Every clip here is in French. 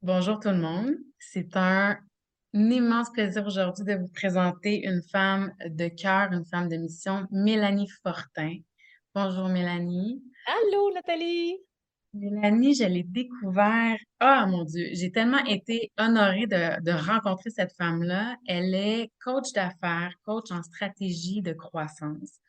Bonjour tout le monde. C'est un immense plaisir aujourd'hui de vous présenter une femme de cœur, une femme de mission, Mélanie Fortin. Bonjour Mélanie. Allô, Nathalie! Mélanie, je l'ai découvert. Ah mon Dieu, j'ai tellement été honorée de rencontrer cette femme-là. Elle est coach d'affaires, coach en stratégie de croissance.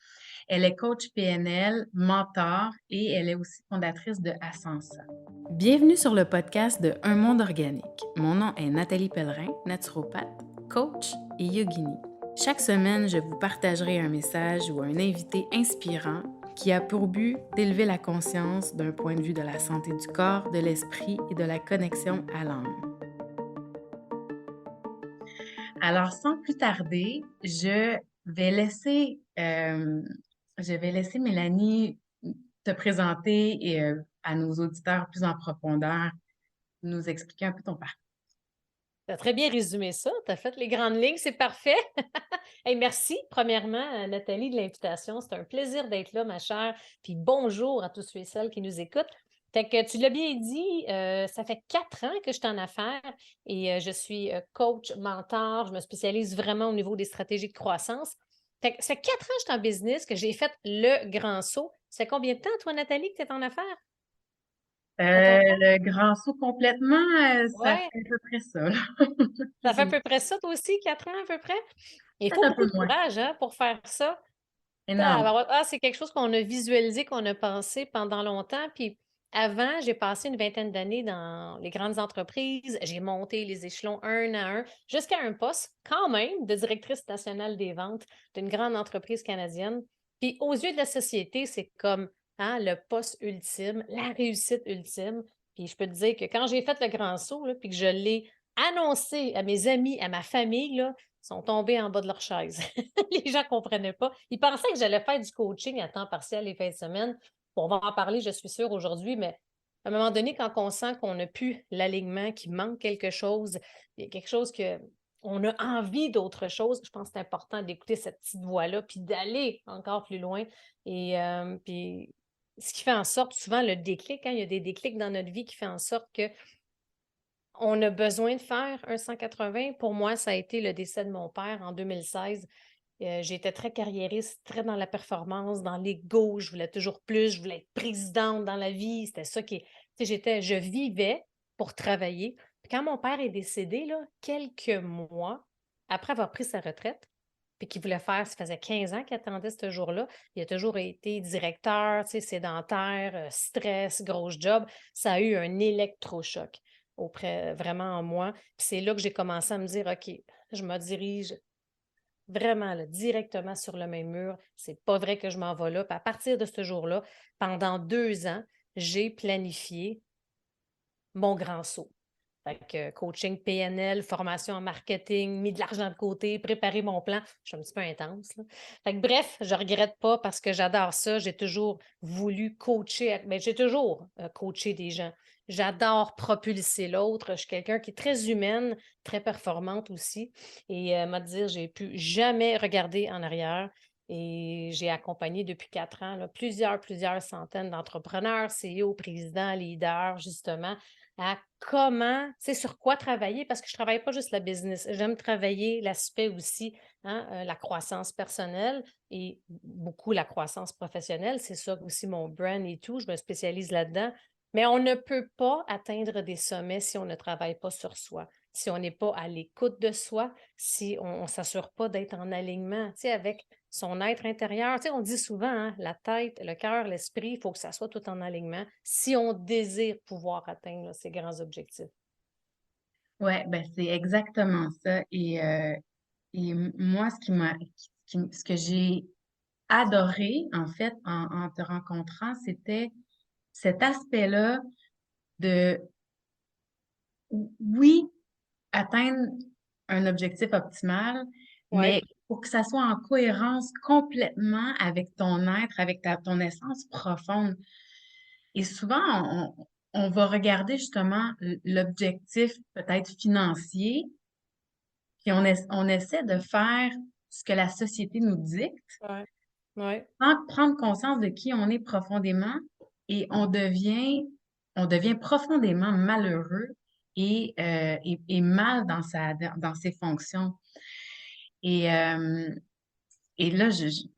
Elle est coach PNL, mentor et elle est aussi fondatrice de Ascensa. Bienvenue sur le podcast de Un monde organique. Mon nom est Nathalie Pellerin, naturopathe, coach et yogini. Chaque semaine, je vous partagerai un message ou un invité inspirant qui a pour but d'élever la conscience d'un point de vue de la santé du corps, de l'esprit et de la connexion à l'âme. Alors, sans plus tarder, vais laisser, je vais laisser Mélanie te présenter et à nos auditeurs plus en profondeur, nous expliquer un peu ton parcours. Tu as très bien résumé ça. Tu as fait les grandes lignes, c'est parfait. Hey, merci, premièrement, Nathalie, de l'invitation. C'est un plaisir d'être là, ma chère. Puis bonjour à tous ceux et celles qui nous écoutent. Fait que tu l'as bien dit, ça fait 4 ans que je suis en affaires et je suis coach, mentor. Je me spécialise vraiment au niveau des stratégies de croissance. Fait que ça fait 4 ans que je suis en business, que j'ai fait le grand saut. Ça fait combien de temps, toi, Nathalie, que tu es en affaires à ton compte? Le grand saut complètement, ça Ouais. fait à peu près ça, là. Ça Plus fait ou à moins. peu près ça, toi aussi, 4 ans à peu près? Il Peut-être faut un beaucoup peu de moins. courage, hein, pour faire ça. Énorme. C'est quelque chose qu'on a visualisé, qu'on a pensé pendant longtemps. Puis avant, j'ai passé une vingtaine d'années dans les grandes entreprises. J'ai monté les échelons un à un jusqu'à un poste quand même de directrice nationale des ventes d'une grande entreprise canadienne. Puis aux yeux de la société, c'est comme hein, le poste ultime, la réussite ultime. Puis je peux te dire que quand j'ai fait le grand saut, là, puis que je l'ai annoncé à mes amis, à ma famille, là, ils sont tombés en bas de leur chaise. Les gens ne comprenaient pas. Ils pensaient que j'allais faire du coaching à temps partiel les fins de semaine. Bon, on va en parler, je suis sûre, aujourd'hui, mais à un moment donné, quand on sent qu'on n'a plus l'alignement, qu'il manque quelque chose, il y a quelque chose que on a envie d'autre chose, je pense que c'est important d'écouter cette petite voix-là, puis d'aller encore plus loin. Et puis, ce qui fait en sorte, souvent, le déclic, hein, il y a des déclics dans notre vie qui fait en sorte que on a besoin de faire un 180. Pour moi, ça a été le décès de mon père en 2016. J'étais très carriériste, très dans la performance, dans l'ego. Je voulais toujours plus, je voulais être présidente dans la vie. C'était ça qui tu sais, je vivais pour travailler. Puis quand mon père est décédé, là, quelques mois après avoir pris sa retraite, puis qu'il voulait faire, ça faisait 15 ans qu'il attendait ce jour-là. Il a toujours été directeur, tu sais, sédentaire, stress, gros job. Ça a eu un électrochoc auprès, vraiment en moi. Puis c'est là que j'ai commencé à me dire, OK, je me dirige vraiment là, directement sur le même mur. C'est pas vrai que je m'en vais là. Puis à partir de ce jour-là, pendant 2 ans, j'ai planifié mon grand saut. Fait que coaching PNL, formation en marketing, mis de l'argent de côté, préparer mon plan. Je suis un petit peu intense, là. Fait que bref, je regrette pas parce que j'adore ça. J'ai toujours voulu coacher, mais j'ai toujours coaché des gens. J'adore propulser l'autre. Je suis quelqu'un qui est très humaine, très performante aussi. Et m'a dire, j'ai pu jamais regarder en arrière. Et j'ai accompagné depuis 4 ans là, plusieurs centaines d'entrepreneurs, CEO, présidents, leaders, justement, à comment, tu sais, sur quoi travailler, parce que je ne travaille pas juste la business. J'aime travailler l'aspect aussi, hein, la croissance personnelle et beaucoup la croissance professionnelle. C'est ça aussi mon brand et tout. Je me spécialise là-dedans. Mais on ne peut pas atteindre des sommets si on ne travaille pas sur soi, si on n'est pas à l'écoute de soi, si on ne s'assure pas d'être en alignement, tu sais, avec son être intérieur. Tu sais, on dit souvent, hein, la tête, le cœur, l'esprit, il faut que ça soit tout en alignement si on désire pouvoir atteindre là, ces grands objectifs. Ouais, ben c'est exactement ça. Moi, ce que j'ai adoré, en fait, en te rencontrant, c'était cet aspect-là de, oui, atteindre un objectif optimal, Oui, mais pour que ça soit en cohérence complètement avec ton être, avec ton essence profonde. Et souvent, on va regarder justement l'objectif peut-être financier, puis on essaie de faire ce que la société nous dicte, oui, oui. sans prendre conscience de qui on est profondément, et on devient profondément malheureux est mal dans ses fonctions. Et, euh, et là,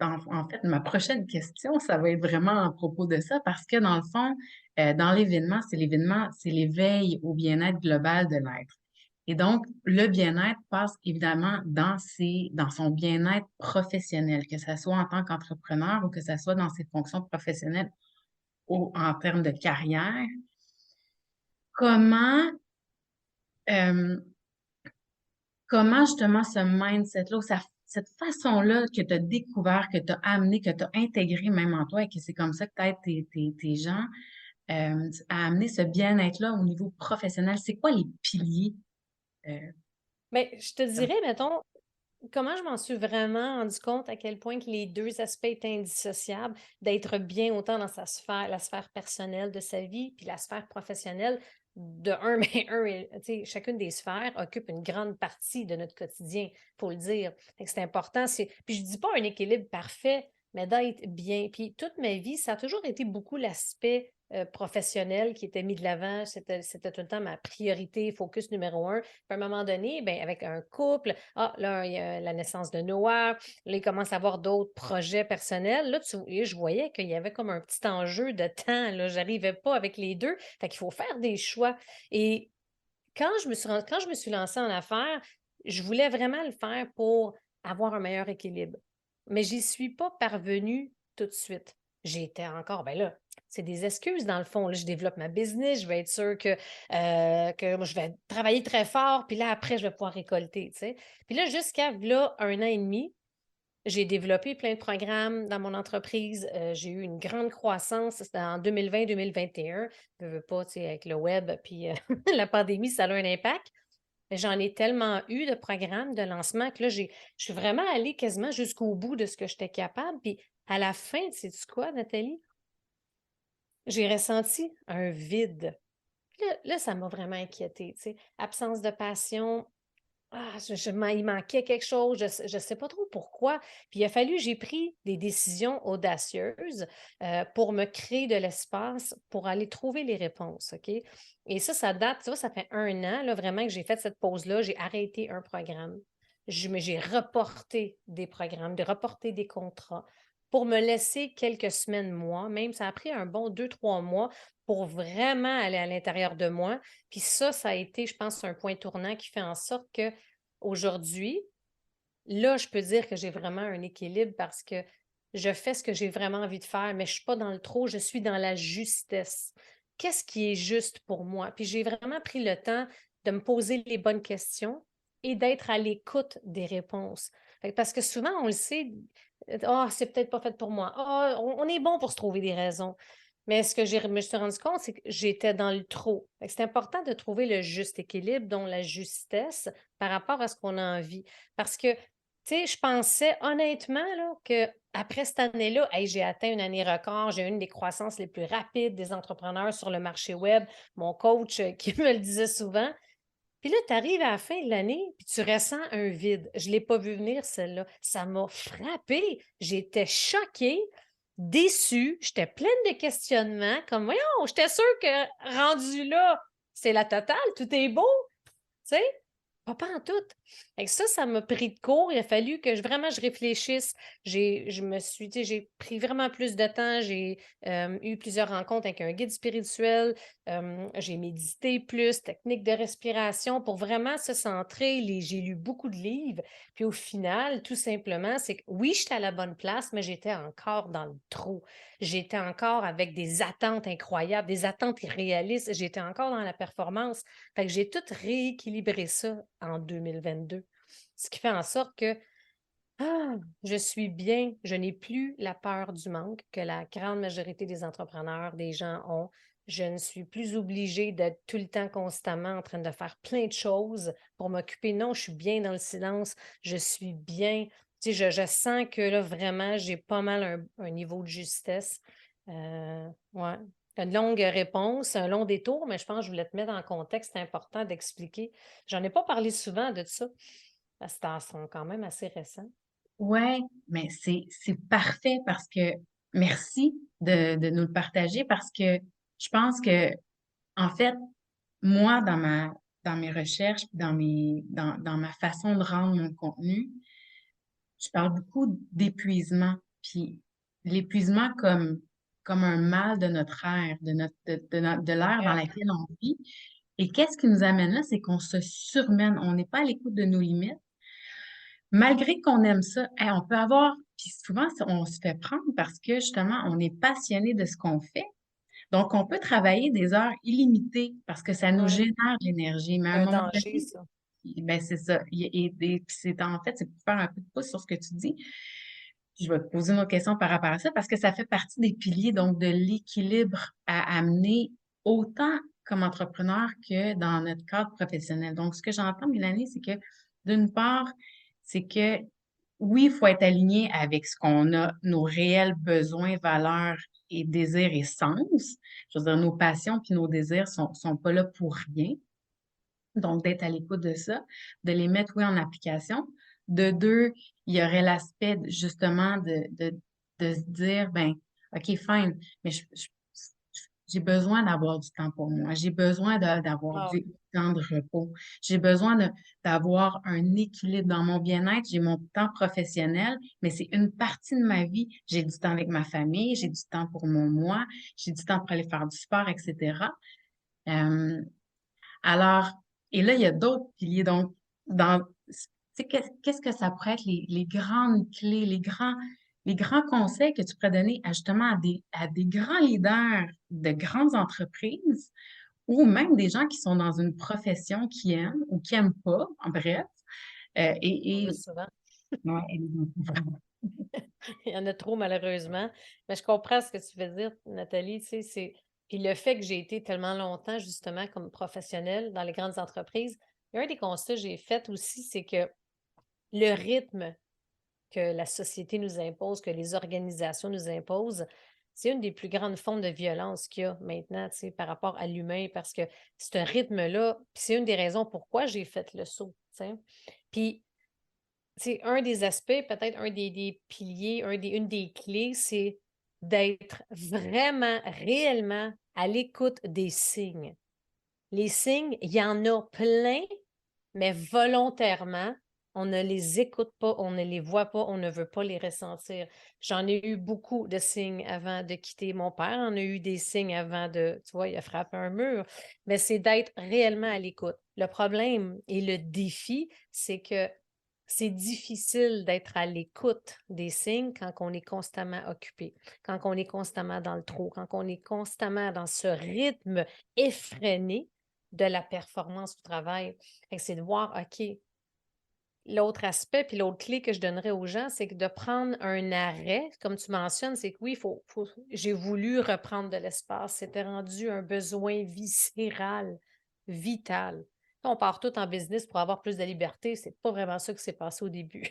en fait, ma prochaine question, ça va être vraiment à propos de ça, parce que dans le fond, dans l'événement, c'est l'éveil au bien-être global de l'être. Et donc, le bien-être passe évidemment dans son bien-être professionnel, que ce soit en tant qu'entrepreneur ou que ce soit dans ses fonctions professionnelles en termes de carrière. Comment, euh, comment justement ce mindset-là, cette façon-là que tu as découvert, que tu as amené, que tu as intégré même en toi et que c'est comme ça que tu aides tes gens à amener ce bien-être-là au niveau professionnel, c'est quoi les piliers? euh, Mais je te dirais, mettons, comment je m'en suis vraiment rendu compte à quel point que les deux aspects étaient indissociables, d'être bien autant dans sa sphère, la sphère personnelle de sa vie, puis la sphère professionnelle. De un, mais tu sais, chacune des sphères occupe une grande partie de notre quotidien, il faut le dire. Fait que c'est important. Puis je dis pas un équilibre parfait, mais d'être bien. Puis toute ma vie, ça a toujours été beaucoup l'aspect professionnel qui était mis de l'avant. C'était tout le temps ma priorité, focus numéro un. Puis à un moment donné, ben, avec un couple, là, il y a la naissance de Noah. Là, il commence à avoir d'autres projets personnels. Là, je voyais qu'il y avait comme un petit enjeu de temps. Là, j'arrivais pas avec les deux. Fait qu'il faut faire des choix. Et quand je me suis lancée en affaires, je voulais vraiment le faire pour avoir un meilleur équilibre. Mais j'y suis pas parvenue tout de suite. J'étais encore, ben là, c'est des excuses dans le fond. Là, je développe ma business, je vais être sûre que moi, je vais travailler très fort, puis là, après, je vais pouvoir récolter, tu sais. Puis là, jusqu'à là, 1 an et demi, j'ai développé plein de programmes dans mon entreprise. J'ai eu une grande croissance. C'était en 2020-2021. Je veux pas, tu sais, avec le web, puis la pandémie, ça a eu un impact. Mais j'en ai tellement eu de programmes, de lancement que là, je suis vraiment allée quasiment jusqu'au bout de ce que j'étais capable. Puis à la fin, sais-tu quoi, Nathalie? J'ai ressenti un vide. Là, ça m'a vraiment inquiétée, tu sais. Absence de passion, il manquait quelque chose, je ne sais pas trop pourquoi. Puis il a fallu, j'ai pris des décisions audacieuses pour me créer de l'espace, pour aller trouver les réponses, OK? Et ça date, tu vois, ça fait 1 an, là, vraiment, que j'ai fait cette pause-là. J'ai arrêté un programme. J'ai reporté des programmes, de reporté des contrats pour me laisser quelques semaines, mois, même ça a pris un bon 2, 3 mois pour vraiment aller à l'intérieur de moi. Puis ça a été, je pense, un point tournant qui fait en sorte que aujourd'hui, là, je peux dire que j'ai vraiment un équilibre parce que je fais ce que j'ai vraiment envie de faire, mais je ne suis pas dans le trop, je suis dans la justesse. Qu'est-ce qui est juste pour moi? Puis j'ai vraiment pris le temps de me poser les bonnes questions et d'être à l'écoute des réponses. Parce que souvent, on le sait, c'est peut-être pas fait pour moi. On est bon pour se trouver des raisons. Mais ce que je me suis rendu compte, c'est que j'étais dans le trop. C'est important de trouver le juste équilibre, dont la justesse par rapport à ce qu'on a envie. Parce que, tu sais, je pensais honnêtement là, que après cette année-là, hey, j'ai atteint une année record, j'ai une des croissances les plus rapides des entrepreneurs sur le marché web. Mon coach qui me le disait souvent. Puis là, tu arrives à la fin de l'année, puis tu ressens un vide. Je ne l'ai pas vu venir, celle-là. Ça m'a frappée. J'étais choquée, déçue. J'étais pleine de questionnements, comme, voyons, j'étais sûre que rendu là, c'est la totale, tout est beau, tu sais? Pas en tout. Et ça m'a pris de court. Il a fallu que vraiment je réfléchisse. J'ai pris vraiment plus de temps. J'ai eu plusieurs rencontres avec un guide spirituel. J'ai médité plus, technique de respiration pour vraiment se centrer. J'ai lu beaucoup de livres. Puis au final, tout simplement, c'est que oui, j'étais à la bonne place, mais j'étais encore dans le trou. J'étais encore avec des attentes incroyables, des attentes irréalistes. J'étais encore dans la performance. Fait que j'ai tout rééquilibré ça en 2022. Ce qui fait en sorte que je suis bien, je n'ai plus la peur du manque que la grande majorité des entrepreneurs, des gens ont. Je ne suis plus obligée d'être tout le temps constamment en train de faire plein de choses pour m'occuper. Non, je suis bien dans le silence, je suis bien. Tu sais, je sens que là, vraiment, j'ai pas mal un niveau de justesse. Ouais. Une longue réponse, un long détour, mais je pense que je voulais te mettre en contexte, c'est important d'expliquer. J'en ai pas parlé souvent de ça, parce que c'est quand même assez récent. Ouais, mais c'est parfait parce que merci de nous le partager parce que je pense que, en fait, moi, dans mes recherches, puis dans ma façon de rendre mon contenu, je parle beaucoup d'épuisement. Puis l'épuisement comme un mal de notre ère, de l'ère dans Ouais. laquelle on vit. Et qu'est-ce qui nous amène là? C'est qu'on se surmène. On n'est pas à l'écoute de nos limites. Malgré qu'on aime ça, hey, on peut avoir, puis souvent, on se fait prendre parce que justement, on est passionné de ce qu'on fait. Donc, on peut travailler des heures illimitées parce que ça nous Ouais. génère de l'énergie. Mais à C'est un un moment danger, donné, ça. ben c'est ça. Puis c'est en fait, c'est pour faire un peu de pouce sur ce que tu dis. Je vais te poser une autre question par rapport à ça parce que ça fait partie des piliers donc de l'équilibre à amener autant comme entrepreneur que dans notre cadre professionnel. Donc, ce que j'entends, Mélanie, c'est que d'une part, c'est que oui, il faut être aligné avec ce qu'on a, nos réels besoins, valeurs et désirs et sens. Je veux dire, nos passions puis nos désirs sont pas là pour rien. Donc, d'être à l'écoute de ça, de les mettre, oui, en application. De deux, il y aurait l'aspect justement de se dire, ben, OK, fine, mais j'ai besoin d'avoir du temps pour moi. J'ai besoin d'avoir Ah, du temps de repos. J'ai besoin d'avoir un équilibre dans mon bien-être. J'ai mon temps professionnel, mais c'est une partie de ma vie. J'ai du temps avec ma famille, j'ai du temps pour mon moi, j'ai du temps pour aller faire du sport, etc. Euh, alors, et là, il y a d'autres piliers. Donc, tu sais, qu'est-ce que ça pourrait être les grandes clés, les grands conseils que tu pourrais donner justement à des grands leaders de grandes entreprises ou même des gens qui sont dans une profession qui aiment ou qui n'aiment pas, en bref. on a souvent. Ouais, vraiment. Il y en a trop, malheureusement. Mais je comprends ce que tu veux dire, Nathalie. Tu sais, c'est... Puis le fait que j'ai été tellement longtemps, justement, comme professionnelle dans les grandes entreprises, il y a un des constats que j'ai fait aussi, c'est que le rythme que la société nous impose, que les organisations nous imposent, c'est une des plus grandes formes de violence qu'il y a maintenant, tu sais, par rapport à l'humain, parce que ce rythme-là, puis c'est une des raisons pourquoi j'ai fait le saut, tu sais. Puis c'est un des aspects, peut-être un des piliers, une des clés, c'est d'être vraiment, réellement à l'écoute des signes. Les signes, il y en a plein, mais volontairement, on ne les écoute pas, on ne les voit pas, on ne veut pas les ressentir. J'en ai eu beaucoup de signes avant de quitter mon père, on a eu des signes avant de, tu vois, il a frappé un mur, mais c'est d'être réellement à l'écoute. Le problème et le défi, c'est que c'est difficile d'être à l'écoute des signes quand on est constamment occupé, quand on est constamment dans le trou, quand on est constamment dans ce rythme effréné de la performance au travail. C'est de voir, OK, l'autre aspect, puis l'autre clé que je donnerais aux gens, c'est que de prendre un arrêt, comme tu mentionnes, c'est que oui, j'ai voulu reprendre de l'espace. C'était rendu un besoin viscéral, vital. On part tout en business pour avoir plus de liberté. C'est pas vraiment ça qui s'est passé au début.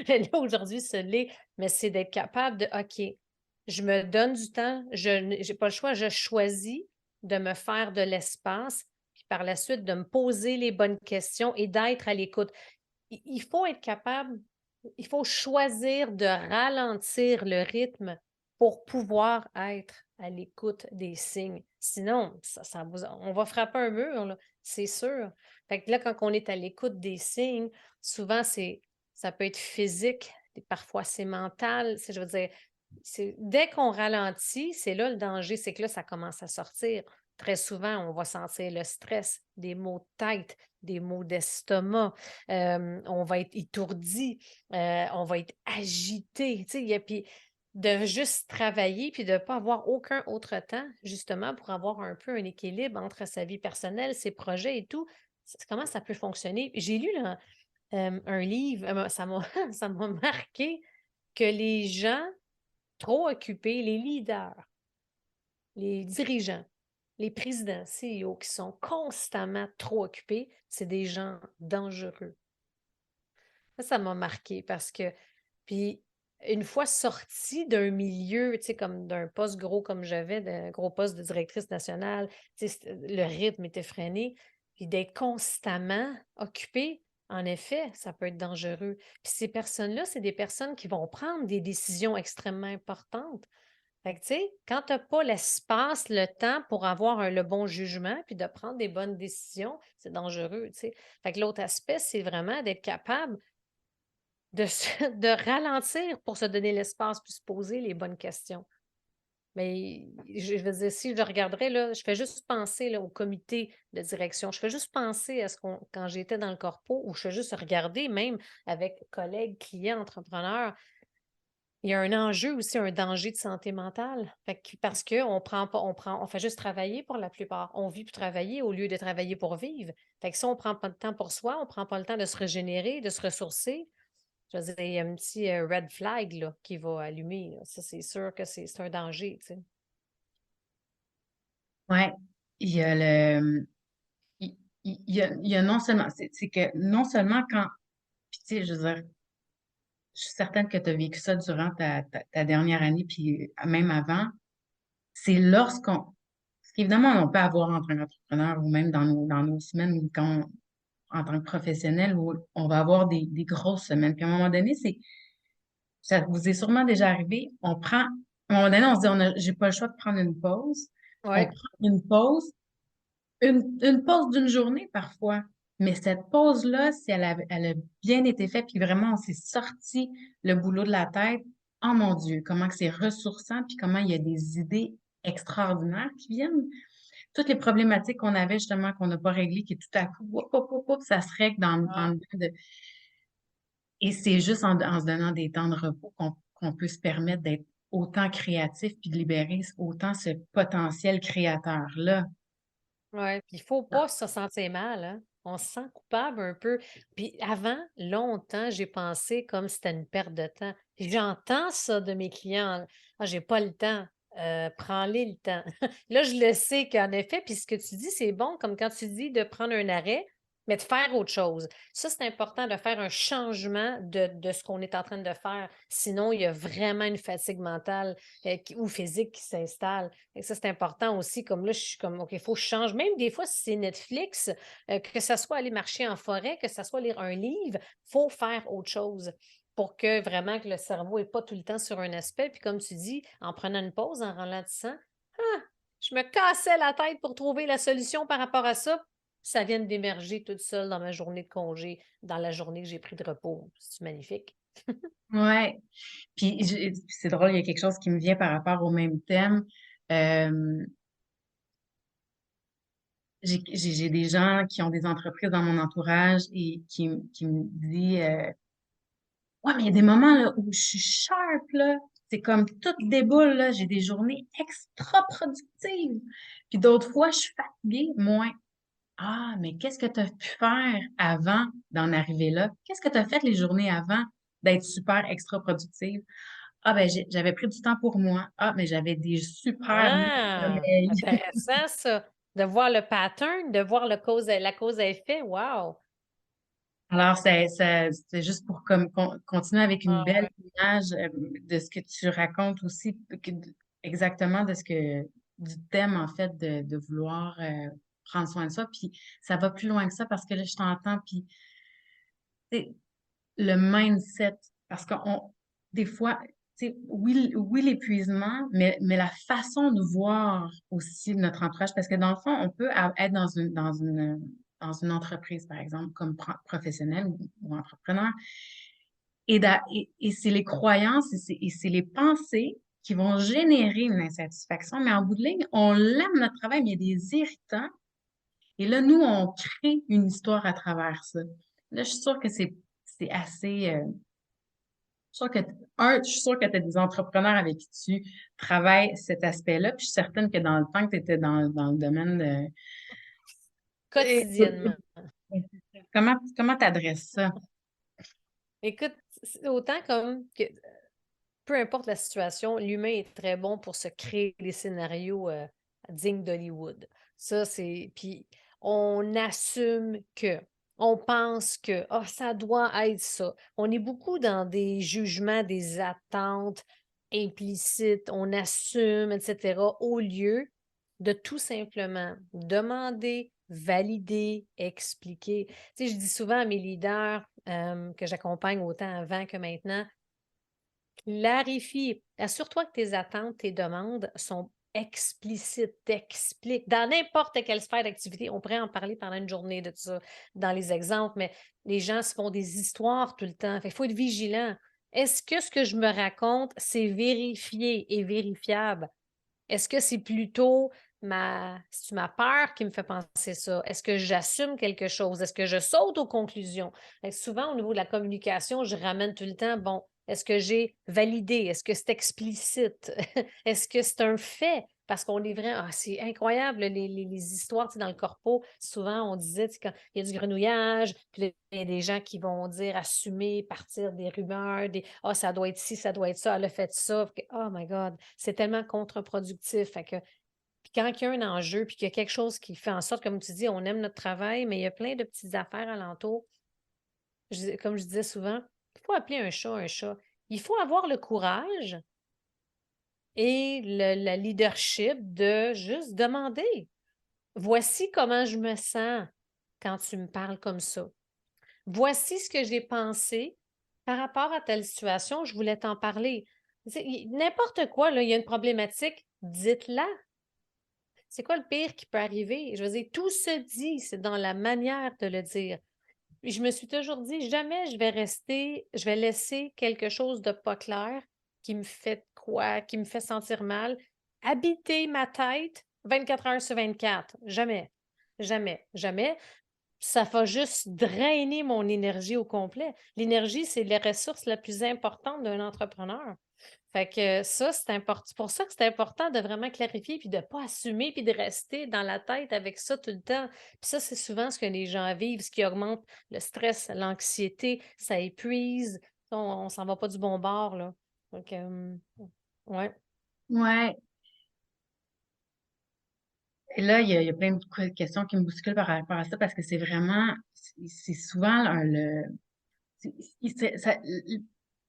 Là, aujourd'hui, ce l'est, mais c'est d'être capable de, OK, je me donne du temps, je n'ai pas le choix, je choisis de me faire de l'espace, puis par la suite, de me poser les bonnes questions et d'être à l'écoute. Il faut être capable, il faut choisir de ralentir le rythme pour pouvoir être à l'écoute des signes. Sinon, on va frapper un mur, là, c'est sûr. Fait que là, quand on est à l'écoute des signes, souvent, ça peut être physique, parfois c'est mental. Je veux dire, dès qu'on ralentit, c'est là le danger, c'est que là, ça commence à sortir. Très souvent, on va sentir le stress, des maux de tête, des maux d'estomac, on va être étourdi, on va être agité, tu sais, puis de juste travailler puis de ne pas avoir aucun autre temps, justement, pour avoir un peu un équilibre entre sa vie personnelle, ses projets et tout. Comment ça peut fonctionner? J'ai lu là, un livre, ça m'a ça m'a marqué que les gens trop occupés, les leaders, les dirigeants, les présidents, CEO qui sont constamment trop occupés, c'est des gens dangereux. Ça m'a marqué parce que, puis, une fois sortie d'un milieu, tu sais, comme d'un poste gros comme j'avais, d'un gros poste de directrice nationale, tu sais, le rythme était freiné, puis d'être constamment occupé, en effet, ça peut être dangereux. Puis ces personnes-là, c'est des personnes qui vont prendre des décisions extrêmement importantes. Fait que, tu sais, quand tu as pas l'espace, le temps pour avoir le bon jugement puis de prendre des bonnes décisions, c'est dangereux, tu sais. Fait que l'autre aspect, c'est vraiment d'être capable de ralentir pour se donner l'espace puis se poser les bonnes questions. Mais je veux dire, si je regarderais, là, je fais juste penser là, au comité de direction. Je fais juste penser à ce qu'on quand j'étais dans le corpo, ou je fais juste regarder même avec collègues, clients, entrepreneurs. Il y a un enjeu aussi, un danger de santé mentale. Fait que parce qu'on prend pas, on fait juste travailler pour la plupart. On vit pour travailler au lieu de travailler pour vivre. Fait que si on prend pas de temps pour soi, on prend pas le temps de se régénérer, de se ressourcer, je veux dire, il y a un petit red flag là, qui va allumer, là. Ça, c'est sûr que c'est un danger, tu sais. Ouais, il y a le, il y a non seulement, c'est que non seulement quand, puis tu sais, je veux dire, je suis certaine que tu as vécu ça durant ta dernière année, puis même avant, c'est lorsqu'on, parce qu'évidemment, on peut avoir en tant qu'entrepreneur ou même dans nos semaines ou quand, en tant que professionnel, où on va avoir des grosses semaines. Puis à un moment donné, ça vous est sûrement déjà arrivé, à un moment donné, on se dit, j'ai pas le choix de prendre une pause. On Ouais. prend une pause, une pause d'une journée parfois. Mais cette pause-là, si elle a bien été faite, puis vraiment on s'est sorti le boulot de la tête, oh mon Dieu, comment que c'est ressourçant, puis comment il y a des idées extraordinaires qui viennent. Toutes les problématiques qu'on avait justement, qu'on n'a pas réglées, qui tout à coup, ça se règle Ah, et c'est juste en se donnant des temps de repos qu'on peut se permettre d'être autant créatif puis de libérer autant ce potentiel créateur-là. ouais. Puis il faut pas se sentir mal, hein. On se sent coupable un peu. Puis avant, longtemps, j'ai pensé comme c'était une perte de temps. Puis j'entends ça de mes clients. Ah, j'ai pas le temps. Prends-les le temps. Là, je le sais qu'en effet, puis ce que tu dis, c'est bon, comme quand tu dis de prendre un arrêt, mais de faire autre chose. Ça, c'est important de faire un changement de ce qu'on est en train de faire. Sinon, il y a vraiment une fatigue mentale ou physique qui s'installe. Et ça, c'est important aussi. Comme là, je suis comme, OK, il faut que je change. Même des fois, si c'est Netflix, que ça soit aller marcher en forêt, que ça soit lire un livre, il faut faire autre chose pour que vraiment que le cerveau n'est pas tout le temps sur un aspect. Puis comme tu dis, en prenant une pause, en ralentissant, ah, je me cassais la tête pour trouver la solution par rapport à ça. Ça vient d'émerger toute seule dans ma journée de congé, dans la journée que j'ai pris de repos. C'est magnifique. Ouais. C'est drôle, il y a quelque chose qui me vient par rapport au même thème. Euh, j'ai des gens qui ont des entreprises dans mon entourage et qui me disent ouais, mais il y a des moments là, où je suis sharp, là. C'est comme tout déboule, là. J'ai des journées extra productives. Puis d'autres fois, je suis fatiguée, moins. Ah, mais qu'est-ce que tu as pu faire avant d'en arriver là? Qu'est-ce que tu as fait les journées avant d'être super extra productive? Ah, ben, j'avais pris du temps pour moi. Ah, mais j'avais des super nuits de Ah, sommeil. intéressant ça. De voir le pattern, de voir la cause à effet. Wow! Alors, c'est juste pour comme, continuer avec une Ah belle ouais. image de ce que tu racontes aussi, exactement de ce que, du thème, en fait, de vouloir prendre soin de soi. Puis, ça va plus loin que ça parce que là, je t'entends, puis, tu sais, le mindset, parce des fois, tu sais, oui, l'épuisement, mais la façon de voir aussi notre entourage, parce que dans le fond, on peut être dans une entreprise, par exemple, comme professionnel ou entrepreneur, et c'est les croyances et c'est les pensées qui vont générer une insatisfaction, mais en bout de ligne, on aime notre travail, mais il y a des irritants, et là, nous, on crée une histoire à travers ça. Là, je suis sûre que c'est assez. Je suis sûre que tu as des entrepreneurs avec qui tu travailles cet aspect-là. Puis je suis certaine que dans le temps que tu étais dans le domaine de. Écoute, Quotidiennement. comment t'adresses ça? Écoute, c'est autant comme que peu importe la situation, l'humain est très bon pour se créer des scénarios dignes d'Hollywood. Ça, c'est. Puis on assume que. On pense que ah, ça doit être ça. On est beaucoup dans des jugements, des attentes implicites, on assume, etc., au lieu de tout simplement demander, valider, expliquer. Tu sais, je dis souvent à mes leaders que j'accompagne autant avant que maintenant, Clarifie. Assure-toi que tes attentes, tes demandes sont explicites, t'expliques. Dans n'importe quelle sphère d'activité, on pourrait en parler pendant une journée de ça, dans les exemples, mais les gens se font des histoires tout le temps. Fait qu'il faut être vigilant. Est-ce que ce que je me raconte, c'est vérifié et vérifiable? Est-ce que c'est plutôt c'est ma peur qui me fait penser ça? Est-ce que j'assume quelque chose? Est-ce que je saute aux conclusions? Fait que souvent, au niveau de la communication, je ramène tout le temps, bon, est-ce que j'ai validé? Est-ce que c'est explicite? Est-ce que c'est un fait? Parce qu'on est vrai, c'est incroyable, les histoires, tu sais, dans le corpo. Souvent, on disait, tu sais, quand il y a du grenouillage, puis là, il y a des gens qui vont dire, assumer, partir des rumeurs, ça doit être ci, ça doit être ça, elle a fait ça. Oh my God, c'est tellement contre-productif. Fait que, puis quand il y a un enjeu, puis qu'il y a quelque chose qui fait en sorte, comme tu dis, on aime notre travail, mais il y a plein de petites affaires alentour. Comme je disais souvent, il faut appeler un chat un chat. Il faut avoir le courage et la leadership de juste demander. Voici comment je me sens quand tu me parles comme ça. Voici ce que j'ai pensé par rapport à telle situation, je voulais t'en parler. N'importe quoi, là, il y a une problématique, dites-la. C'est quoi le pire qui peut arriver? Je veux dire, tout se dit, c'est dans la manière de le dire. Puis je me suis toujours dit, jamais je vais laisser quelque chose de pas clair qui me fait quoi, qui me fait sentir mal, habiter ma tête 24 heures sur 24. Jamais. Jamais. Jamais. Ça va juste drainer mon énergie au complet. L'énergie, c'est la ressource la plus importante d'un entrepreneur. Fait que ça, c'est important. C'est pour ça que c'est important de vraiment clarifier, puis de ne pas assumer, puis de rester dans la tête avec ça tout le temps. Puis ça, c'est souvent ce que les gens vivent, ce qui augmente le stress, l'anxiété, ça épuise. On s'en va pas du bon bord, là. Donc, ouais. Ouais. Et là, il y a plein de questions qui me bousculent par rapport à ça parce que c'est vraiment, c'est souvent c'est-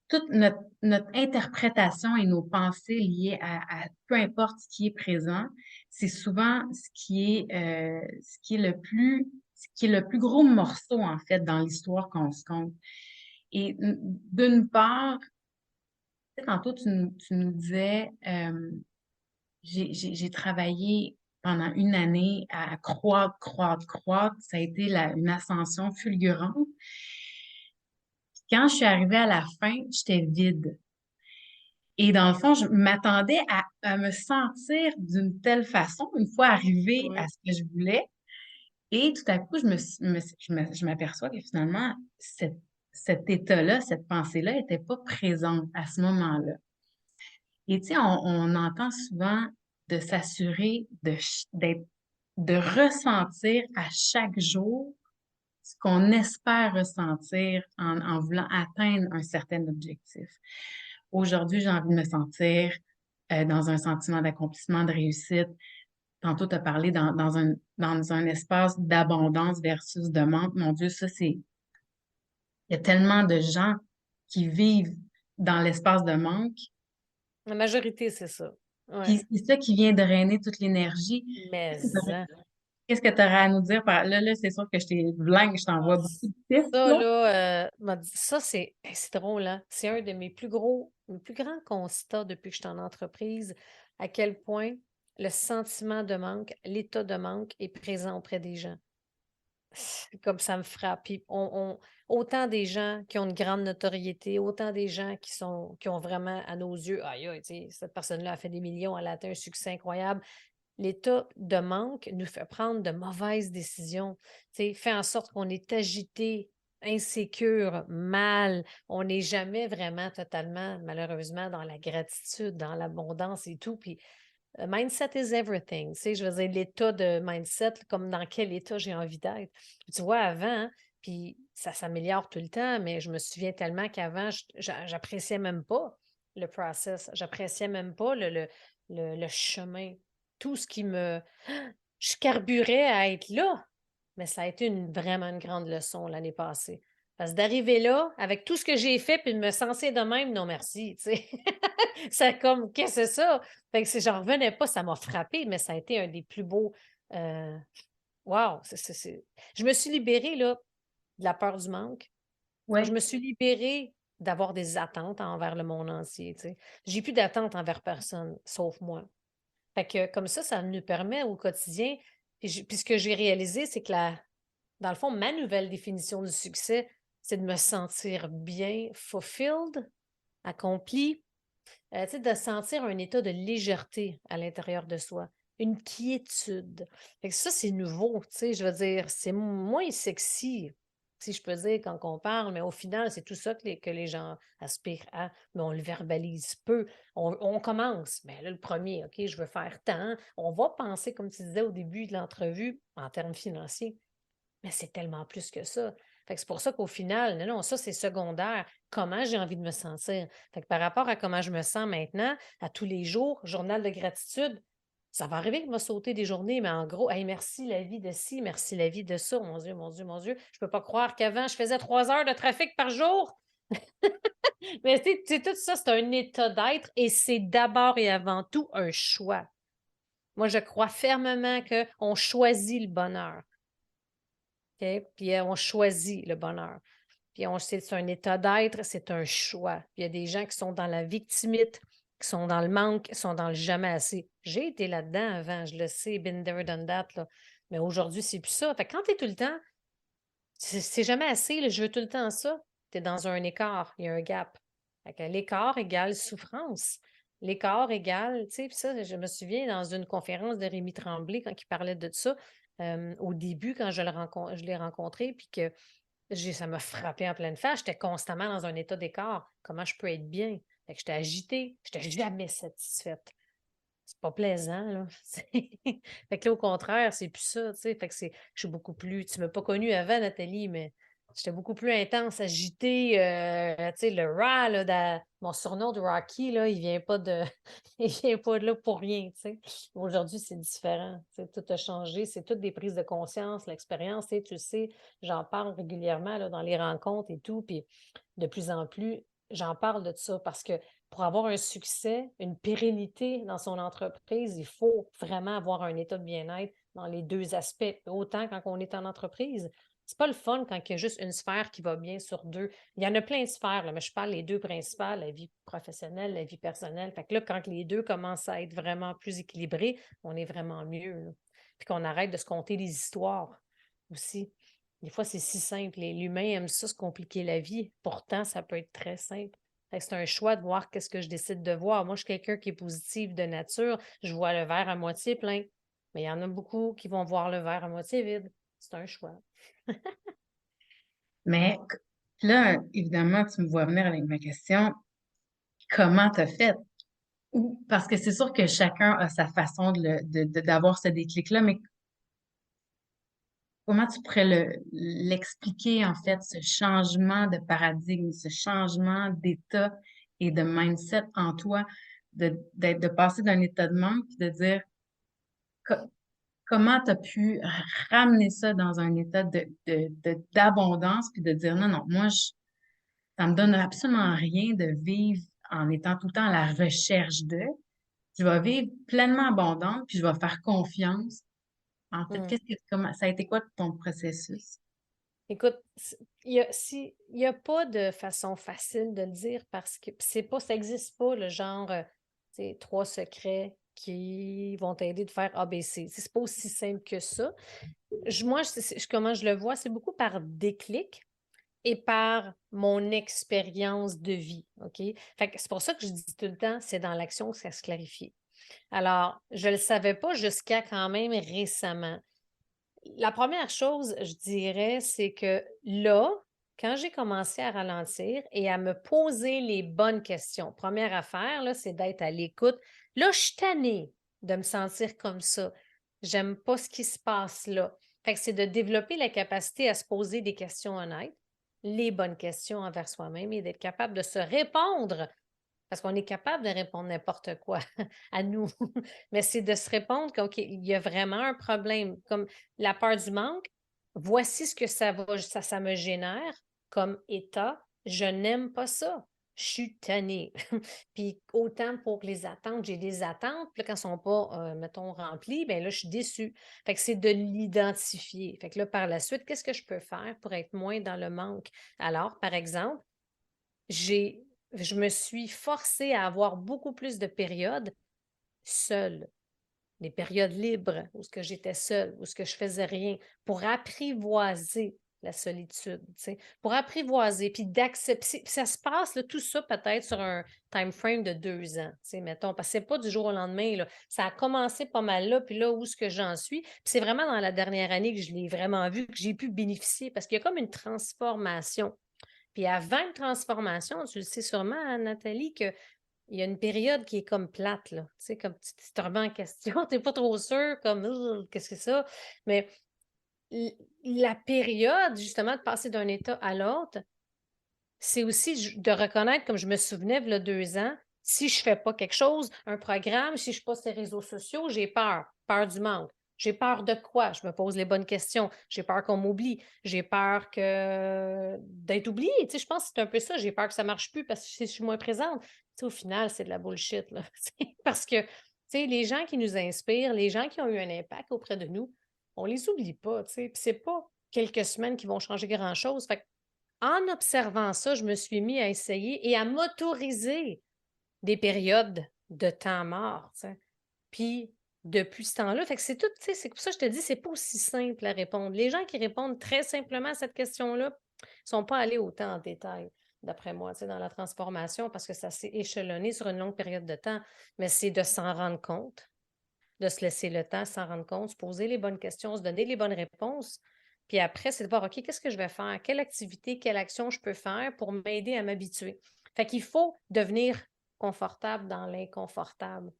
toute notre interprétation et nos pensées liées à peu importe ce qui est présent, c'est souvent ce qui est ce qui est le plus gros morceau, en fait, dans l'histoire qu'on se conte. Et d'une part, tu sais, tantôt, tu nous disais, j'ai travaillé pendant une année à croître, croître, croître. Ça a été une ascension fulgurante. Quand je suis arrivée à la fin, j'étais vide. Et dans le fond, je m'attendais à me sentir d'une telle façon une fois arrivée à Ouais. ce que je voulais. Et tout à coup, je m'aperçois que finalement, cet état-là, cette pensée-là n'était pas présente à ce moment-là. Et tu sais, on entend souvent de s'assurer de ressentir à chaque jour ce qu'on espère ressentir en voulant atteindre un certain objectif. Aujourd'hui, j'ai envie de me sentir dans un sentiment d'accomplissement, de réussite. Tantôt, tu as parlé dans un espace d'abondance versus de manque. Mon Dieu, ça, c'est... Il y a tellement de gens qui vivent dans l'espace de manque. La majorité, c'est ça. Ouais. Puis c'est ça qui vient drainer toute l'énergie. Mais, hein. Qu'est-ce que tu aurais à nous dire là, c'est sûr que je t'ai blank, je Ah, t'envoie beaucoup de tips, ça, là. là, ça, c'est drôle, hein? C'est un de mes plus grands constats depuis que je suis en entreprise, à quel point le sentiment de manque, l'état de manque est présent auprès des gens. Comme ça me frappe. Puis autant des gens qui ont une grande notoriété, autant des gens qui ont vraiment, à nos yeux, aïe, aïe, tu sais, cette personne-là a fait des millions, elle a atteint un succès incroyable. L'état de manque nous fait prendre de mauvaises décisions, tu sais, fait en sorte qu'on est agité, insécure, mal. On n'est jamais vraiment totalement, malheureusement, dans la gratitude, dans l'abondance et tout. Puis mindset is everything. Tu sais, je veux dire, l'état de mindset, comme dans quel état j'ai envie d'être. Tu vois, avant, puis ça s'améliore tout le temps, mais je me souviens tellement qu'avant, j'appréciais même pas le process. J'appréciais même pas le chemin. Tout ce qui me. Je carburais à être là. Mais ça a été vraiment une grande leçon l'année passée. Parce que d'arriver là, avec tout ce que j'ai fait, puis de me sentir de même, non merci, tu sais. C'est comme, qu'est-ce que c'est ça? Fait que si j'en revenais pas, ça m'a frappé, mais ça a été un des plus beaux. euh, Wow! Je me suis libérée là, de la peur du manque. Je Oui. me suis libérée. d'avoir des attentes envers le monde entier, tu sais. J'ai plus d'attentes envers personne, sauf moi. Fait que comme ça nous permet au quotidien puis ce que j'ai réalisé, c'est que dans le fond, ma nouvelle définition du succès, c'est de me sentir bien fulfilled, accompli, tu sais, de sentir un état de légèreté à l'intérieur de soi, une quiétude. Fait que ça, c'est nouveau, tu sais, je veux dire, c'est moins sexy, si je peux dire, quand on parle, mais au final, c'est tout ça que les gens aspirent à, mais on le verbalise peu. On commence, mais là, le premier, OK, je veux faire tant. On va penser, comme tu disais au début de l'entrevue, en termes financiers. Mais c'est tellement plus que ça. Fait que c'est pour ça qu'au final, non, non, ça, c'est secondaire. Comment j'ai envie de me sentir? Fait que par rapport à comment je me sens maintenant, à tous les jours, journal de gratitude, ça va arriver qu'il m'a sauté des journées, mais en gros, hey, merci la vie de ci, merci la vie de ça. Mon Dieu, mon Dieu, mon Dieu. Je peux pas croire qu'avant, je faisais 3 heures de trafic par jour. Mais tu sais, tout ça, c'est un état d'être et c'est d'abord et avant tout un choix. Moi, je crois fermement qu'on choisit le bonheur. OK? Puis on choisit le bonheur. Puis c'est un état d'être, c'est un choix. Puis il y a des gens qui sont dans la victimite, qui sont dans le manque, qui sont dans le jamais assez. J'ai été là-dedans avant, je le sais, been there, done that, là. Mais aujourd'hui, c'est plus ça. Fait que quand tu es tout le temps, c'est jamais assez, là, je veux tout le temps ça, tu es dans un écart, il y a un gap. Fait que l'écart égale souffrance. L'écart égale, tu sais, puis ça, je me souviens dans une conférence de Rémi Tremblay, quand il parlait de ça, au début, quand je l'ai rencontré, puis que ça m'a frappé en pleine face. J'étais constamment dans un état d'écart. Comment je peux être bien? Fait que j'étais agitée, j'étais jamais satisfaite. C'est pas plaisant, là. Fait que là, au contraire, c'est plus ça, tu sais. Fait que je suis beaucoup plus. Tu m'as pas connue avant, Nathalie, mais j'étais beaucoup plus intense, agitée. Tu sais, le Ra, là, mon surnom de Rocky, là, il vient pas de. Il vient pas de là pour rien, tu sais. Aujourd'hui, c'est différent. Tu sais, tout a changé. C'est toutes des prises de conscience, l'expérience, tu sais, j'en parle régulièrement, là, dans les rencontres et tout. Puis de plus en plus, j'en parle de ça parce que pour avoir un succès, une pérennité dans son entreprise, il faut vraiment avoir un état de bien-être dans les deux aspects. Autant quand on est en entreprise, c'est pas le fun quand il y a juste une sphère qui va bien sur deux. Il y en a plein de sphères, là, mais je parle les deux principales, la vie professionnelle, la vie personnelle. Fait que là, quand les deux commencent à être vraiment plus équilibrés, on est vraiment mieux, là. Puis qu'on arrête de se conter des histoires aussi. Des fois, c'est si simple. L'humain aime ça, se compliquer la vie. Pourtant, ça peut être très simple. Fait que c'est un choix de voir qu'est-ce que je décide de voir. Moi, je suis quelqu'un qui est positif de nature. Je vois le verre à moitié plein. Mais il y en a beaucoup qui vont voir le verre à moitié vide. C'est un choix. Mais là, évidemment, tu me vois venir avec ma question, comment t'as fait? Parce que c'est sûr que chacun a sa façon d'avoir ce déclic-là, mais comment tu pourrais l'expliquer, en fait, ce changement de paradigme, ce changement d'état et de mindset en toi, de passer d'un état de manque, puis de dire co- comment tu as pu ramener ça dans un état d'abondance, puis de dire non, non, moi, ça me donne absolument rien de vivre en étant tout le temps à la recherche de. Je vais vivre pleinement abondante, puis je vais faire confiance. En fait, Hmm. comment, ça a été quoi ton processus? Écoute, il y a pas de façon facile de le dire parce que c'est pas, ça n'existe pas le genre, tu sais, 3 secrets qui vont t'aider de faire ABC. C'est pas aussi simple que ça. Moi, comment je le vois, c'est beaucoup par déclic et par mon expérience de vie, OK? Fait que c'est pour ça que je dis tout le temps, c'est dans l'action que ça se clarifie. Alors, je ne le savais pas jusqu'à quand même récemment. La première chose, je dirais, c'est que là, quand j'ai commencé à ralentir et à me poser les bonnes questions, première affaire, là, c'est d'être à l'écoute. Là, je suis tannée de me sentir comme ça. J'aime pas ce qui se passe là. Fait que c'est de développer la capacité à se poser des questions honnêtes, les bonnes questions envers soi-même et d'être capable de se répondre parce qu'on est capable de répondre n'importe quoi à nous. Mais c'est de se répondre OK, il y a vraiment un problème. Comme la peur du manque, voici ce que ça me génère comme état. Je n'aime pas ça. Je suis tannée. Puis autant pour les attentes, j'ai des attentes, puis là, quand elles ne sont pas, mettons, remplies, bien là, je suis déçue. Fait que c'est de l'identifier. Fait que là, par la suite, qu'est-ce que je peux faire pour être moins dans le manque? Alors, par exemple, je me suis forcée à avoir beaucoup plus de périodes seule, des périodes libres où ce que j'étais seule, où ce que je faisais rien, pour apprivoiser la solitude, tu sais, pour apprivoiser, puis d'accepter. Puis ça se passe, là, tout ça peut-être sur un time frame de 2 ans, tu sais, mettons, parce que c'est pas du jour au lendemain, là. Ça a commencé pas mal là, puis là, où ce que j'en suis. Puis c'est vraiment dans la dernière année que je l'ai vraiment vu, que j'ai pu bénéficier, parce qu'il y a comme une transformation. Puis avant une transformation, tu le sais sûrement, hein, Nathalie, que il y a une période qui est comme plate, là. Tu sais, comme tu te remets en question, tu n'es pas trop sûr, comme qu'est-ce que c'est ça? Mais la période, justement, de passer d'un état à l'autre, c'est aussi de reconnaître, comme je me souvenais, il y a 2 ans, si je ne fais pas quelque chose, un programme, si je ne suis pas sur les réseaux sociaux, j'ai peur, peur du manque. J'ai peur de quoi? Je me pose les bonnes questions. J'ai peur qu'on m'oublie. J'ai peur d'être oubliée. Tu sais, je pense que c'est un peu ça. J'ai peur que ça ne marche plus parce que je suis moins présente. Tu sais, au final, c'est de la bullshit, là. Parce que, tu sais, les gens qui nous inspirent, les gens qui ont eu un impact auprès de nous, on les oublie pas, tu sais. Puis c'est pas quelques semaines qui vont changer grand-chose. Fait en observant ça, je me suis mis à essayer et à m'autoriser des périodes de temps mort, tu sais. Puis depuis ce temps-là, fait que c'est tout, tu sais, c'est pour ça que je te dis, c'est pas aussi simple à répondre. Les gens qui répondent très simplement à cette question-là sont pas allés autant en détail, d'après moi, tu sais, dans la transformation, parce que ça s'est échelonné sur une longue période de temps. Mais c'est de s'en rendre compte, de se laisser le temps, s'en rendre compte, se poser les bonnes questions, se donner les bonnes réponses. Puis après, c'est de voir, OK, qu'est-ce que je vais faire? Quelle activité, quelle action je peux faire pour m'aider à m'habituer? Fait qu'il faut devenir confortable dans l'inconfortable.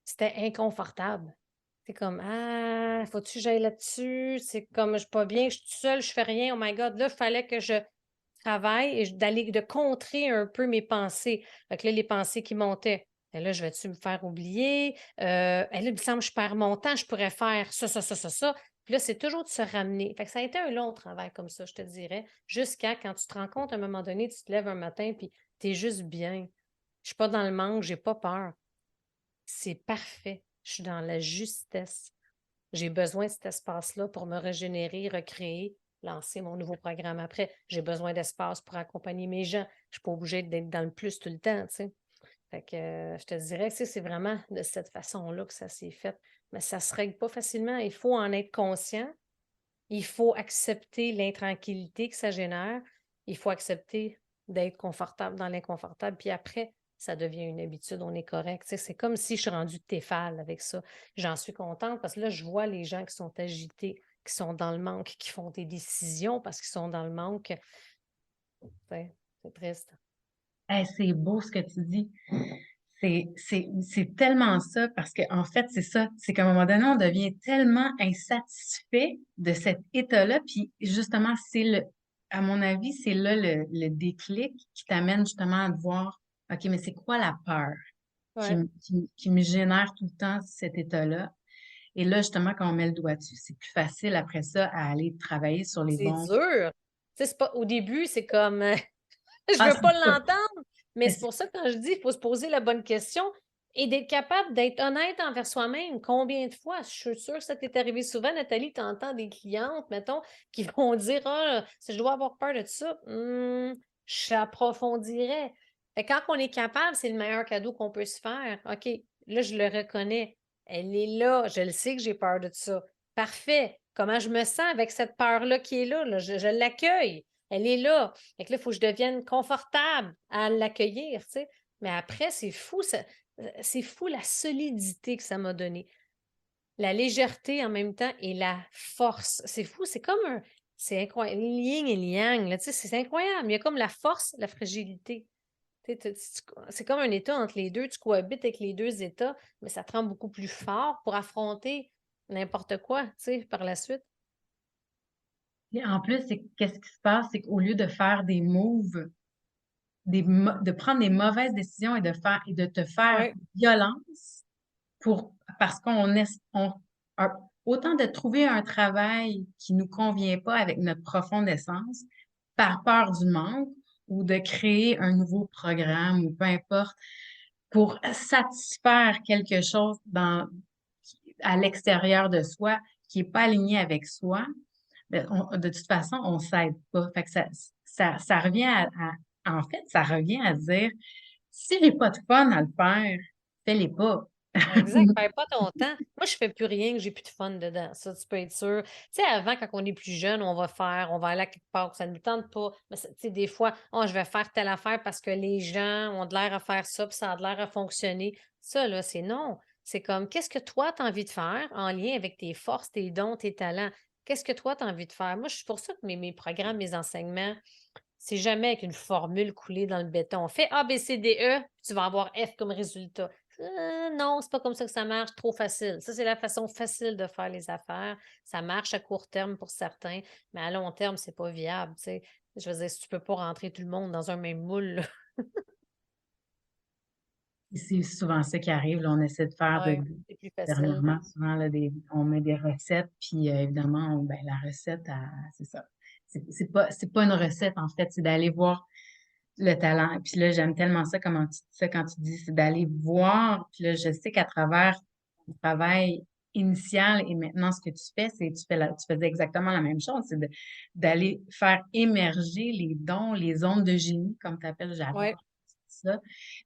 C'était inconfortable. C'est comme, ah, faut-tu que j'aille là-dessus? C'est comme, je suis pas bien, je suis toute seule, je fais rien. Oh my God, là, il fallait que je travaille et de contrer un peu mes pensées. Fait que là, les pensées qui montaient. Et là, je vais-tu me faire oublier? Et là, il me semble que je perds mon temps, je pourrais faire ça, ça, ça, ça, ça. Puis là, c'est toujours de se ramener. Fait que ça a été un long travail comme ça, je te dirais, jusqu'à quand tu te rends compte, à un moment donné, tu te lèves un matin, puis tu es juste bien. Je suis pas dans le manque, j'ai pas peur. C'est parfait. Je suis dans la justesse. J'ai besoin de cet espace-là pour me régénérer, recréer, lancer mon nouveau programme après. J'ai besoin d'espace pour accompagner mes gens. Je ne suis pas obligée d'être dans le plus tout le temps, tu sais. Fait que je te dirais que c'est vraiment de cette façon-là que ça s'est fait. Mais ça ne se règle pas facilement. Il faut en être conscient. Il faut accepter l'intranquillité que ça génère. Il faut accepter d'être confortable dans l'inconfortable. Puis après, ça devient une habitude, on est correct. Tu sais, c'est comme si je suis rendue Tefal avec ça. J'en suis contente parce que là, je vois les gens qui sont agités, qui sont dans le manque, qui font des décisions parce qu'ils sont dans le manque. C'est triste. Hey, c'est beau ce que tu dis. C'est tellement ça parce qu'en fait, c'est ça. C'est qu'à un moment donné, on devient tellement insatisfait de cet état-là. Puis justement, à mon avis, c'est là le déclic qui t'amène justement à te voir, OK, mais c'est quoi la peur Ouais. qui me génère tout le temps cet état-là? Et là, justement, quand on met le doigt dessus, c'est plus facile après ça à aller travailler sur les C'est bons. dur. Tu sais, c'est pas, au début, c'est comme je Ah, veux c'est pas ça. l'entendre, mais Mais c'est pour ça que quand je dis qu'il faut se poser la bonne question et d'être capable d'être honnête envers soi-même. Combien de fois, je suis sûre que ça t'est arrivé souvent, Nathalie, tu entends des clientes, mettons, qui vont dire ah, si je dois avoir peur de ça, j'approfondirais. Fait que quand on est capable, c'est le meilleur cadeau qu'on peut se faire. OK, là, je le reconnais. Elle est là. Je le sais que j'ai peur de ça. Parfait. Comment je me sens avec cette peur-là qui est là? Là? Je l'accueille. Elle est là. Fait que là, il faut que je devienne confortable à l'accueillir, tu sais. Mais après, c'est fou la solidité que ça m'a donné. La légèreté en même temps et la force. C'est fou, c'est comme c'est incroyable. Yin et yang, là, tu sais, c'est incroyable. Il y a comme la force, la fragilité. Tu sais, c'est comme un état entre les deux. Tu cohabites avec les deux états, mais ça te rend beaucoup plus fort pour affronter n'importe quoi, tu sais, par la suite. Et en plus, qu'est-ce qui se passe? C'est qu'au lieu de faire des moves, de prendre des mauvaises décisions et de te faire Oui, violence parce autant de trouver un travail qui nous convient pas avec notre profonde essence, par peur du manque, ou de créer un nouveau programme, ou peu importe, pour satisfaire quelque chose à l'extérieur de soi qui est pas aligné avec soi, ben, de toute façon, on s'aide pas. Fait que ça revient en fait, ça revient à dire, si j'ai pas de fun à le faire, fais-les pas. Exact, perds pas ton temps. Moi, je fais plus rien que j'ai plus de fun dedans. Ça, tu peux être sûr. Tu sais, avant, quand on est plus jeune, on va aller à quelque part, ça ne nous tente pas. Mais tu sais, des fois, oh, je vais faire telle affaire parce que les gens ont de l'air à faire ça, puis ça a de l'air à fonctionner. Ça, là, c'est non. C'est comme, qu'est-ce que toi, tu as envie de faire en lien avec tes forces, tes dons, tes talents? Qu'est-ce que toi, tu as envie de faire? Moi, je suis pour ça que mes programmes, mes enseignements, c'est jamais avec une formule coulée dans le béton. Fais A, B, C, D, E, puis tu vas avoir F comme résultat. Non, c'est pas comme ça que ça marche, trop facile. Ça, c'est la façon facile de faire les affaires. Ça marche à court terme pour certains, mais à long terme, c'est pas viable, tu sais. Je veux dire, si tu peux pas rentrer tout le monde dans un même moule, là. C'est souvent ça qui arrive, là, on essaie de faire Ouais, c'est plus facile. dernièrement, souvent, là, on met des recettes, puis évidemment, ben, la recette, c'est ça. C'est pas une recette, en fait, c'est d'aller voir le talent. Puis là, j'aime tellement ça, comment tu dis ça quand tu dis, c'est d'aller voir. Puis là, je sais qu'à travers ton travail initial et maintenant, ce que tu fais, c'est tu faisais exactement la même chose, d'aller faire émerger les dons, les ondes de génie, comme tu appelles, Ouais, j'adore ça,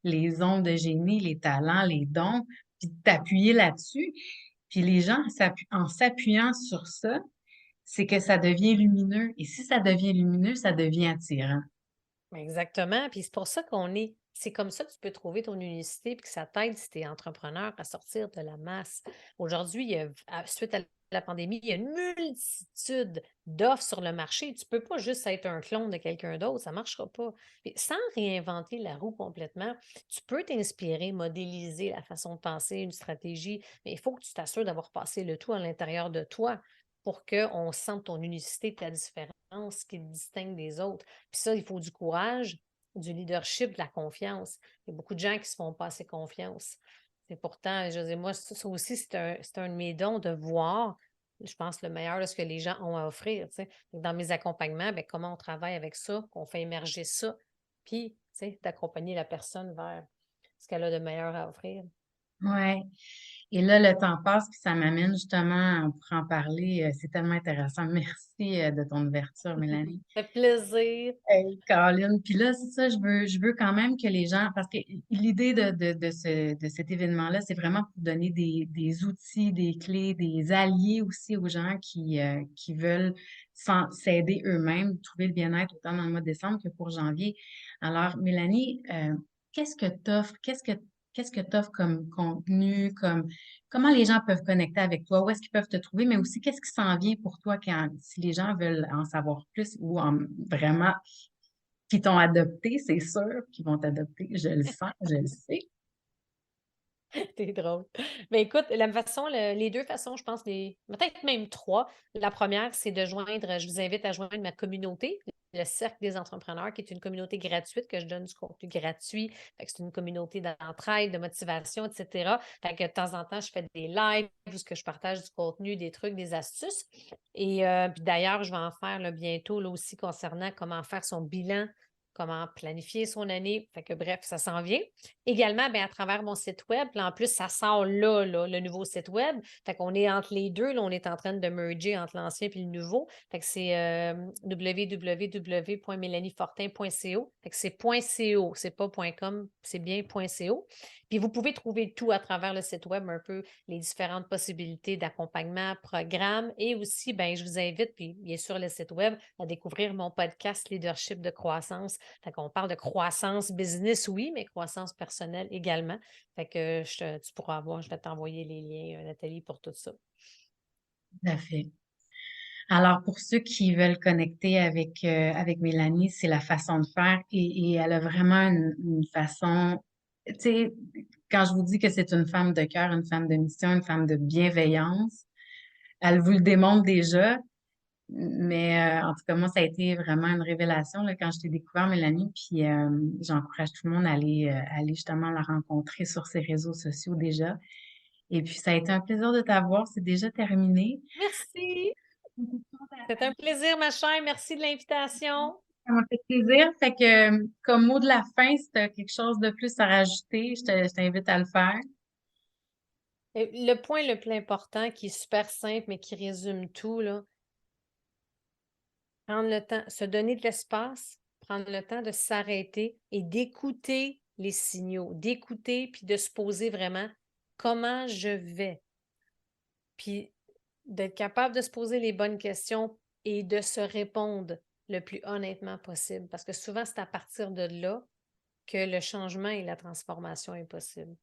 les ondes de génie, les talents, les dons, puis t'appuyer là-dessus. Puis les gens, en s'appuyant sur ça, c'est que ça devient lumineux. Et si ça devient lumineux, ça devient attirant. exactement. Puis c'est pour ça c'est comme ça que tu peux trouver ton unicité puis que ça t'aide si tu es entrepreneur à sortir de la masse. Aujourd'hui, suite à la pandémie, il y a une multitude d'offres sur le marché. Tu peux pas juste être un clone de quelqu'un d'autre, ça marchera pas. Puis sans réinventer la roue complètement, tu peux t'inspirer, modéliser la façon de penser, une stratégie, mais il faut que tu t'assures d'avoir passé le tout à l'intérieur de toi pour qu'on sente ton unicité, ta différence qui te distingue des autres. Puis ça, il faut du courage, du leadership, de la confiance. Il y a beaucoup de gens qui se font pas assez confiance. C'est pourtant, je veux dire, moi, ça aussi, c'est un de mes dons de voir, je pense, le meilleur de ce que les gens ont à offrir. Tu sais. Dans mes accompagnements, bien, comment on travaille avec ça, qu'on fait émerger ça, puis tu sais, d'accompagner la personne vers ce qu'elle a de meilleur à offrir. Ouais. Et là, le temps passe, puis ça m'amène justement, pour en parler, c'est tellement intéressant. Merci, de ton ouverture, Mélanie. Ça fait plaisir. Hey, Colin. Puis là, c'est ça, je veux quand même que les gens, parce que l'idée de cet événement-là, c'est vraiment pour donner des outils, des clés, des alliés aussi aux gens qui veulent s'aider eux-mêmes, trouver le bien-être autant dans le mois de décembre que pour janvier. Alors, Mélanie, qu'est-ce que t'offres, qu'est-ce que t'offres comme contenu, comment les gens peuvent connecter avec toi, où est-ce qu'ils peuvent te trouver, mais aussi qu'est-ce qui s'en vient pour toi si les gens veulent en savoir plus ou vraiment qui t'ont adopté, c'est sûr qu'ils vont t'adopter. Je le sens, je le sais. T'es drôle. Mais écoute, les 2 façons, je pense, peut-être même 3. La première, c'est je vous invite à joindre ma communauté, le Cercle des entrepreneurs, qui est une communauté gratuite que je donne du contenu gratuit. Fait que c'est une communauté d'entraide, de motivation, etc. Fait que de temps en temps, je fais des lives où ce que je partage du contenu, des trucs, des astuces. Et puis d'ailleurs, je vais en faire là, bientôt là, aussi concernant comment faire son bilan, comment planifier son année. Fait que bref, ça s'en vient. Également, ben, à travers mon site web, là, en plus, ça sort là, le nouveau site web. Fait qu'on est entre les deux, là, on est en train de merger entre l'ancien et le nouveau. Fait que c'est www.mélaniefortin.co. Fait que c'est .co, c'est pas .com, c'est bien .co. Puis vous pouvez trouver tout à travers le site web, un peu les différentes possibilités d'accompagnement, programme et aussi, ben, je vous invite, puis bien sûr, le site web, à découvrir mon podcast Leadership de croissance. Fait qu'on parle de croissance business, oui, mais croissance personnelle également. Fait que tu pourras avoir, je vais t'envoyer les liens, Nathalie, pour tout ça. Tout à fait. Alors, pour ceux qui veulent connecter avec Mélanie, c'est la façon de faire et elle a vraiment une façon, tu sais, quand je vous dis que c'est une femme de cœur, une femme de mission, une femme de bienveillance, elle vous le démontre déjà. Mais en tout cas, moi, ça a été vraiment une révélation là, quand je t'ai découvert, Mélanie. Puis j'encourage tout le monde à aller justement la rencontrer sur ses réseaux sociaux déjà. Et puis, ça a été un plaisir de t'avoir. C'est déjà terminé. Merci. C'est un plaisir, ma chère. Merci de l'invitation. Ça m'a fait plaisir. Fait que, comme mot de la fin, si tu as quelque chose de plus à rajouter, je t'invite à le faire. Le point le plus important, qui est super simple, mais qui résume tout, là, prendre le temps, se donner de l'espace, prendre le temps de s'arrêter et d'écouter les signaux, d'écouter puis de se poser vraiment comment je vais. Puis d'être capable de se poser les bonnes questions et de se répondre le plus honnêtement possible. Parce que souvent, c'est à partir de là que le changement et la transformation est possible.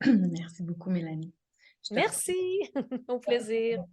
Merci beaucoup, Mélanie. Je te remercie. Merci! Au plaisir!